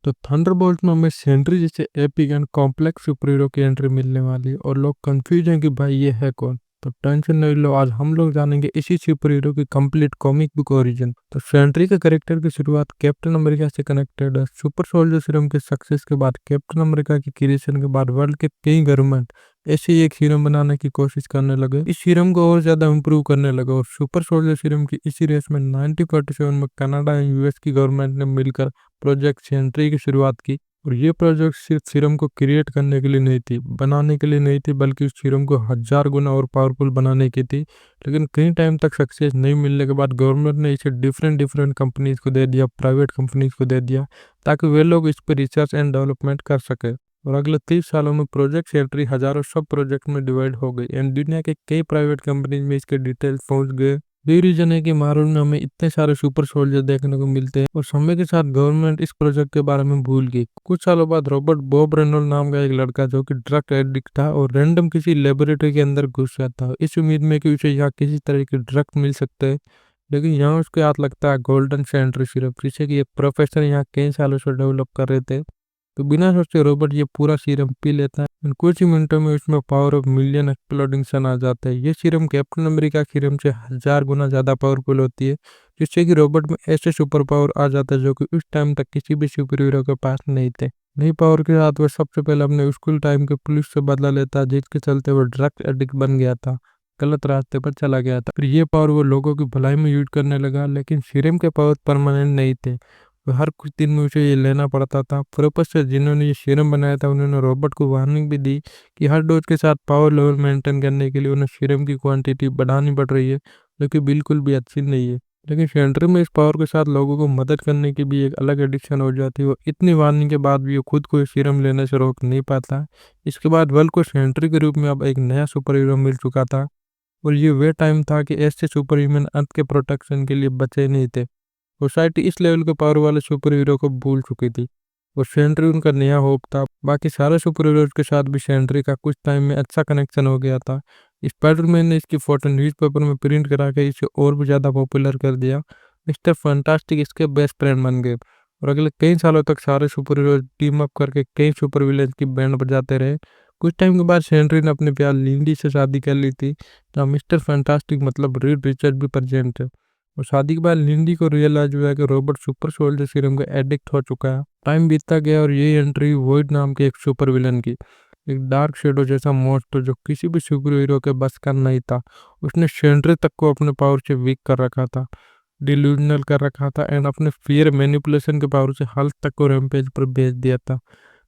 तो थंडरबोल्ट में हमें सेंट्री जैसे epic and complex super hero की एंट्री मिलने वाली है और लोग कंफ्यूज हैं कि भाई ये है कौन। तो टेंशन नहीं लो, आज हम लोग जानेंगे इसी सुपर हीरो की कंप्लीट कॉमिक बुक ओरिजिन। तो सेंट्री के कैरेक्टर की शुरुआत कैप्टन अमेरिका से कनेक्टेड है। सुपर सोल्जर सीरम के सक्सेस के बाद कैप्टन अमेरिका की क्रिएशन के बाद वर्ल्ड के कई गवर्नमेंट ऐसे ही एक सीरम बनाने की कोशिश करने लगे, इस सीरम को और ज्यादा इम्प्रूव करने लगे और सुपर सोल्जर सीरम की इसी रेस में 1947 में कनाडा एंड यूएस की गवर्नमेंट ने मिलकर प्रोजेक्ट सेंट्री की शुरुआत की। और ये प्रोजेक्ट सिर्फ सीरम को क्रिएट करने के लिए नहीं थी, बनाने के लिए नहीं थी, बल्कि उस सीरम को 1000 गुना और पावरफुल बनाने की थी। लेकिन कई टाइम तक सक्सेस नहीं मिलने के बाद गवर्नमेंट ने इसे डिफरेंट डिफरेंट कंपनीज को दे दिया, प्राइवेट कंपनीज को दे दिया, ताकि वे लोग इस पर रिसर्च एंड डेवलपमेंट कर सके। और अगले 30 सालों में प्रोजेक्ट सेंट्री हजारों सब प्रोजेक्ट में डिवाइड हो गई एंड दुनिया के कई प्राइवेट कंपनीज में इसके डिटेल्स पहुंच गए। यही रीजन है कि मार्वल में हमें इतने सारे सुपर सोल्जर देखने को मिलते हैं और समय के साथ गवर्नमेंट इस प्रोजेक्ट के बारे में भूल गई। कुछ सालों बाद रॉबर्ट बॉब रेनॉल्ड नाम का एक लड़का जो कि ड्रग एडिक्ट था और रैंडम किसी लेबोरेटरी के अंदर घुस जाता है, इस उम्मीद में कि उसे यहाँ किसी तरह की ड्रग मिल सकते हैं। लेकिन यहाँ उसके हाथ लगता है गोल्डन सेंट्री सिरप, जिसे कि एक प्रोफेसर यहाँ कई सालों से डेवलप कर रहे थे। तो बिना सोचे रॉबर्ट ये पूरा सीरम पी लेता है और कुछ ही मिनटों में उसमें पावर ऑफ मिलियन एक्सप्लोडिंग सन आ जाता है। ये सीरम कैप्टन अमेरिका सीरम से 1000 गुना ज्यादा पावरफुल होती है, जिससे कि रॉबर्ट में ऐसे सुपर पावर आ जाता है जो कि उस टाइम तक किसी भी सुपर हीरो के पास नहीं थे। नई पावर के साथ वह सबसे पहले अपने स्कूल टाइम के पुलिस से बदला लेता है, जिसके चलते वो ड्रग एडिक्ट बन गया था, गलत रास्ते पर चला गया था। फिर ये पावर वो लोगों की भलाई में यूज करने लगा, लेकिन सीरम के पावर परमानेंट नहीं थे, तो हर कुछ दिन में उसे ये लेना पड़ता था। प्रोफेसर जिन्होंने ये सीरम बनाया था उन्होंने रॉबर्ट को वार्निंग भी दी कि हर डोज के साथ पावर लेवल मेंटेन करने के लिए उन्हें सीरम की क्वांटिटी बढ़ानी पड़ रही है, जो कि बिल्कुल भी अच्छी नहीं है। लेकिन सेंटर में इस पावर के साथ लोगों को मदद करने की भी एक अलग एडिक्शन हो जाती है। वो इतनी वार्निंग के बाद भी वो खुद को सीरम लेने से रोक नहीं पाता। इसके बाद वर्ल्ड को सेंट्री के रूप में अब एक नया सुपर हीरो मिल चुका था और ये वे टाइम था कि ऐसे सुपर ह्यूमन अर्थ के प्रोटेक्शन के लिए बचे नहीं थे। सोसाइटी इस लेवल के पावर वाले सुपर हीरो को भूल चुकी थी और सेंट्री उनका नया होप था। बाकी सारे सुपर हीरोज के साथ भी सेंट्री का कुछ टाइम में अच्छा कनेक्शन हो गया था। स्पाइडरमैन ने इसकी फोटो न्यूज़पेपर में प्रिंट करा के इसे और भी ज़्यादा पॉपुलर कर दिया। मिस्टर फैंटास्टिक इसके बेस्ट फ्रेंड बन गए और अगले कई सालों तक सारे सुपर हीरोज टीम अप करके कई सुपर विलेन की बैंड बजाते रहे। कुछ टाइम के बाद सेंट्री ने अपने प्यार लिंडी से शादी कर ली थी, जहाँ मिस्टर फैंटास्टिक मतलब रीड रिचर्ड भी प्रेजेंट है। और शादी के बाद लिंडी को रियलाइज हुआ कि रॉबर्ट सुपर सोल्जर सीरम का एडिक्ट हो चुका है। टाइम बीतता गया और ये एंट्री वॉइड नाम के एक सुपर विलन की, एक डार्क शेडो जैसा मोस्ट जो किसी भी सुपर हीरो के बस का नहीं था। उसने सेंट्री तक को अपने पावर से वीक कर रखा था, डिल्यूजनल कर रखा था एंड अपने फियर मैनिपुलेशन के पावर से हल्क तक को रैम्पेज पर भेज दिया था,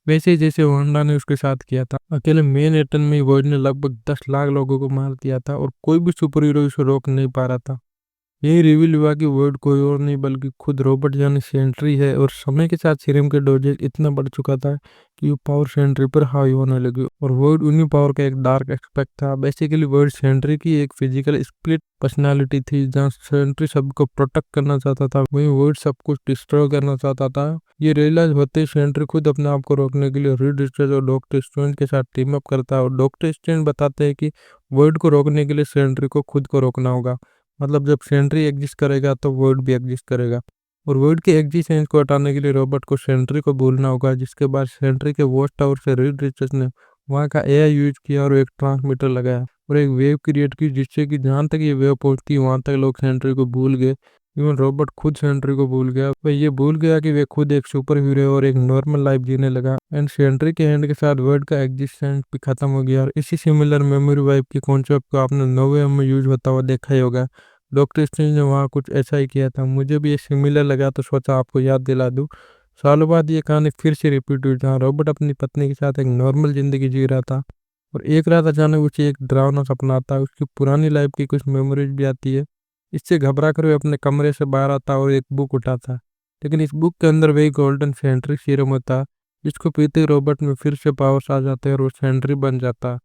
वैसे ही जैसे वांडा ने उसके साथ किया था। अकेले मेन एटन में ही वॉइड ने लगभग 10 लाख लोगों को मार दिया था और कोई भी सुपर हीरो इसे रोक नहीं पा रहा था। यही रिवील हुआ कि वर्ड कोई और नहीं बल्कि खुद रॉबर्ट यानी सेंट्री है। और समय के साथ सीरम के डोजेज इतना बढ़ चुका था कि वो पावर सेंट्री पर हावी होने लगी और वर्ड उन्हीं पावर का एक डार्क एस्पेक्ट था। बेसिकली वर्ड सेंट्री की एक फिजिकल स्प्लिट पर्सनालिटी थी, जहाँ सेंट्री सबको प्रोटेक्ट करना चाहता था, वहीं वर्ड सब कुछ डिस्ट्रॉय करना चाहता था। ये रियलाइज होते ही सेंट्री खुद अपने आप को रोकने के लिए रीड रिचर्ड और डॉक्टर स्ट्रेंज के साथ टीम अप करता है और डॉक्टर स्ट्रेंज बताते हैं कि वर्ड को रोकने के लिए सेंट्री को खुद को रोकना होगा। मतलब जब सेंट्री एग्जिस्ट करेगा तो वर्ड भी एग्जिस्ट करेगा और वर्ड के एग्जिस्टेंस को हटाने के लिए रॉबर्ट को सेंट्री को भूलना होगा। जिसके बाद सेंट्री के वॉच टावर से रीड रिचर्ड ने वहाँ का एआई यूज किया और एक ट्रांसमीटर लगाया और एक वेव क्रिएट की, जिससे कि जहाँ तक ये वेव पहुंचती वहां तक लोग सेंट्री को भूल गए। इवन रॉबर्ट खुद सेंट्री को भूल गया, वह ये भूल गया कि वे खुद एक सुपर हीरो है और एक नॉर्मल लाइफ जीने लगा। एंड सेंट्री के एंड के साथ वर्ड का एग्जिस्टेंस भी खत्म हो गया और इसी सिमिलर मेमोरी वाइप की कॉन्सेप्ट को आपने नोवे में यूज होता हुआ देखा ही होगा। डॉक्टर स्ट्रेंज ने वहाँ कुछ ऐसा ही किया था, मुझे भी ये सिमिलर लगा तो सोचा आपको याद दिला दूं। सालों बाद ये कहानी फिर से रिपीट हुई, जहाँ रॉबर्ट अपनी पत्नी के साथ एक नॉर्मल जिंदगी जी रहा था और एक रात अचानक उसे एक डरावना सपना आता है। उसकी पुरानी लाइफ की कुछ मेमोरीज भी आती है। इससे घबरा कर वे अपने कमरे से बाहर आता और एक बुक उठाता, लेकिन इस बुक के अंदर वही गोल्डन सेंट्री सीरम होता, जिसको पीते ही रॉबर्ट में फिर से पावर्स आ जाते हैं और वो सेंट्री बन जाता।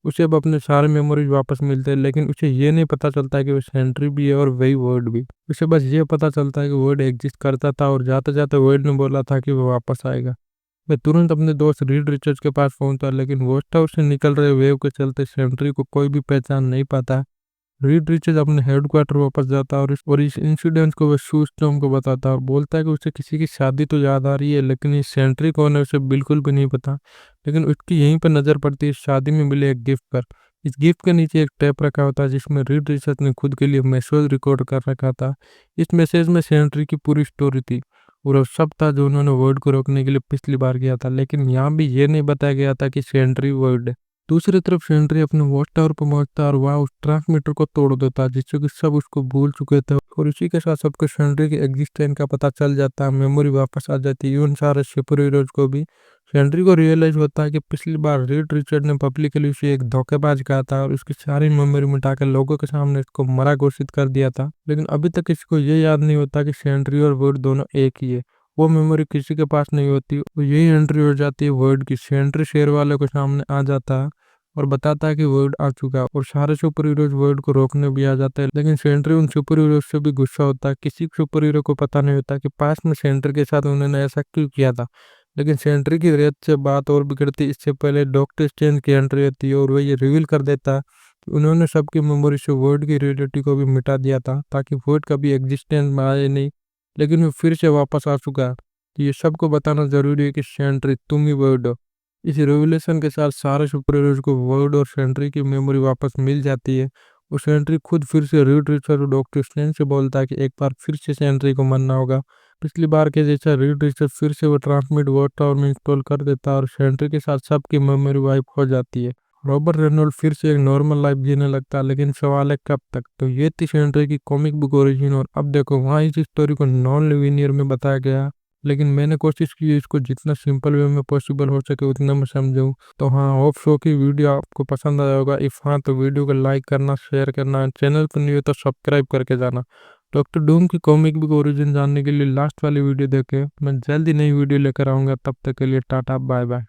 उसे अब अपने सारे मेमोरीज वापस मिलते हैं, लेकिन उसे ये नहीं पता चलता है कि वो सेंट्री भी है और वही वर्ड भी। उसे बस ये पता चलता है कि वर्ड एग्जिस्ट करता था और जाते जाते वर्ड ने बोला था कि वो वापस आएगा। मैं तुरंत अपने दोस्त रीड रिचर्ड के पास पहुंचा, लेकिन वॉच टावर से निकल रहे वेव के चलते सेंट्री को कोई भी पहचान नहीं पाता। रीड रिचर्ड अपने हेडक्वार्टर वापस जाता है और इस इंसिडेंट को वह शू स्टॉर्म को बताता है और बोलता है कि उसे किसी की शादी तो याद आ रही है, लेकिन ये सेंट्री कौन है उसे बिल्कुल भी नहीं पता। लेकिन उसकी यहीं पर नज़र पड़ती है शादी में मिले एक गिफ्ट पर। इस गिफ्ट के नीचे एक टेप रखा होता है जिसमें रीड रिचर्ड ने खुद के लिए मैसेज रिकॉर्ड कर रखा था। इस मैसेज में सेंट्री की पूरी स्टोरी थी और वो सब था जो उन्होंने वर्ड को रोकने के लिए पिछली बार किया था, लेकिन यहाँ भी ये नहीं बताया गया था कि सेंट्री वर्ड है। दूसरी तरफ सेंट्री अपने वॉच टावर पर पहुंचता है और वह उस ट्रांसमीटर को तोड़ देता है जिससे कि सब उसको भूल चुके थे और इसी के साथ सबको सेंट्री के एग्जिस्टेंस का पता चल जाता है, मेमोरी वापस आ जाती है। उन सारे सुपर हीरोज को भी सेंट्री को रियलाइज होता है कि पिछली बार रीड रिचर्ड ने पब्लिकली उसे एक धोखेबाज कहा था और उसकी सारी मेमोरी मिटाकर लोगों के सामने उसको मरा घोषित कर दिया था। लेकिन अभी तक किसी को ये याद नहीं होता कि सेंट्री और वर्ड दोनों एक ही है। वो मेमोरी किसी के पास नहीं होती, तो यही एंट्री हो जाती है वर्ड की। सेंट्री शेर वाले के सामने आ जाता है और बताता है कि वर्ड आ चुका है और सारे सुपर हीरोज वर्ड को रोकने भी आ जाते हैं, लेकिन सेंट्री उन सुपर हीरोज से भी गुस्सा होता है। किसी सुपर हीरो को पता नहीं होता कि पास में सेंट्री के साथ उन्होंने ऐसा क्यों किया था। लेकिन सेंट्री की रेत से बात और बिगड़ती इससे पहले डॉक्टर स्ट्रेंज की एंट्री आती है और वह ये रिवील कर देता है कि उन्होंने सबकी मेमोरी से वर्ड की रियलिटी को भी मिटा दिया था ताकि वर्ड कभी एग्जिस्टेंस में आए नहीं, लेकिन वो फिर से वापस आ चुका है। तो ये सबको बताना जरूरी है कि सेंट्री तुम ही वर्ड हो। इस रिवोल्यूशन के साथ सारे सुपर हीरोज को वर्ल्ड और सेंट्री की मेमोरी वापस मिल जाती है और सेंट्री खुद फिर से रीड रिचर्ड और डॉक्टर स्ट्रेंज से बोलता है कि एक बार फिर से सेंट्री को मरना होगा। पिछली बार के जैसा रीड रिचर्ड फिर से वो ट्रांसमिट वर्ड टावर में इंस्टॉल कर देता है और सेंट्री के साथ सबकी मेमोरी वाइप हो जाती है। रॉबर्ट रेनॉल्ड फिर से एक नॉर्मल लाइफ जीने लगता है, लेकिन सवाल है कब तक। तो ये थी सेंट्री की कॉमिक बुक ओरिजिन और अब देखो वहाँ इस स्टोरी को नॉन लिनियर में बताया गया, लेकिन मैंने कोशिश की है इसको जितना सिंपल वे में पॉसिबल हो सके उतना मैं समझाऊँ। तो हाँ, होप सो की वीडियो आपको पसंद आया होगा। इफ हाँ तो वीडियो को लाइक करना, शेयर करना, चैनल पर नहीं हो तो सब्सक्राइब करके जाना। डॉक्टर डूम की कॉमिक बुक ओरिजिन जानने के लिए लास्ट वाली वीडियो देखें। मैं जल्दी नई वीडियो लेकर आऊँगा, तब तक के लिए टाटा बाय बाय।